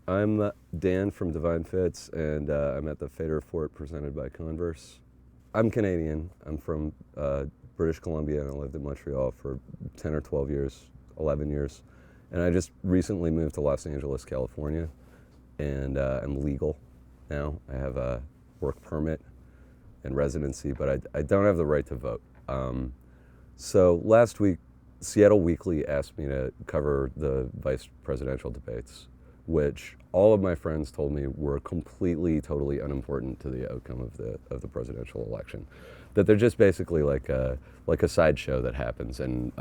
I'm Dan from Divine Fits, and I'm at the Fader Fort presented by Converse. I'm Canadian. I'm from British Columbia, and I lived in Montreal for 10 or 12 years, 11 years. And I just recently moved to Los Angeles, California, and I'm legal now. I have a work permit and residency, but I don't have the right to vote. So last week, Seattle Weekly asked me to cover the vice presidential debates, which all of my friends told me were completely, totally unimportant to the outcome of the presidential election. That they're just basically like a sideshow that happens, and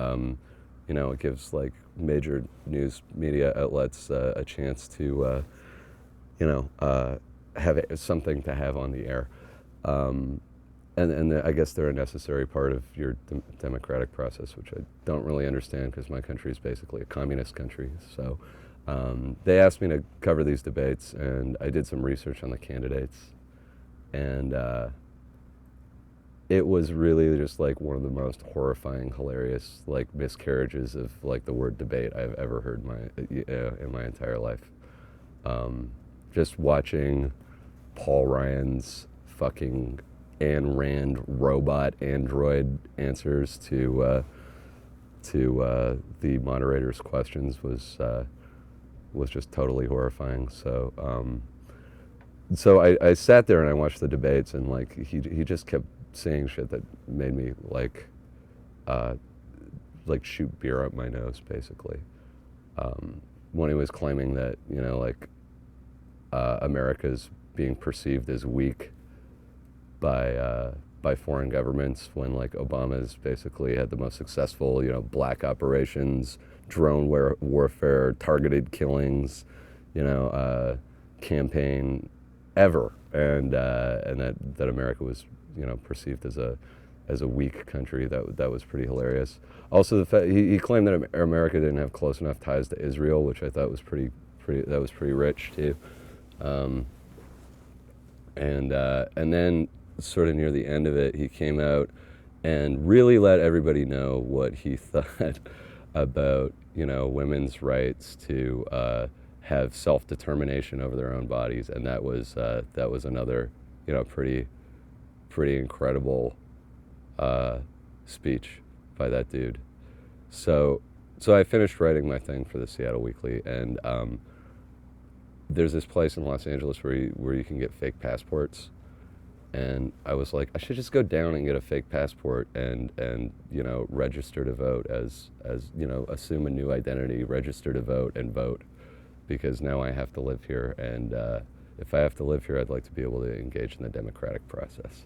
it gives like major news media outlets a chance to have something to have on the air. And I guess they're a necessary part of your democratic process, which I don't really understand because my country is basically a communist country. So they asked me to cover these debates, and I did some research on the candidates, and it was really just like one of the most horrifying, hilarious like miscarriages of like the word debate I've ever heard in my entire life. Just watching Paul Ryan's fucking Ayn Rand robot android answers to the moderator's questions was just totally horrifying. So I sat there and I watched the debates, and like he just kept saying shit that made me like shoot beer up my nose, basically. When he was claiming that America's being perceived as weak by foreign governments, when like Obama's basically had the most successful black operations, drone warfare, targeted killings, campaign ever, and that America was perceived as a weak country. That was pretty hilarious. Also, the fact he claimed that America didn't have close enough ties to Israel, which I thought was pretty rich too. And then sort of near the end of it, he came out and really let everybody know what he thought about women's rights to have self-determination over their own bodies, and that was another pretty incredible speech by that dude. So I finished writing my thing for the Seattle Weekly, and there's this place in Los Angeles where you can get fake passports, and I was like, I should just go down and get a fake passport and register to vote as assume a new identity, register to vote, and vote, because now I have to live here, and if I have to live here, I'd like to be able to engage in the democratic process.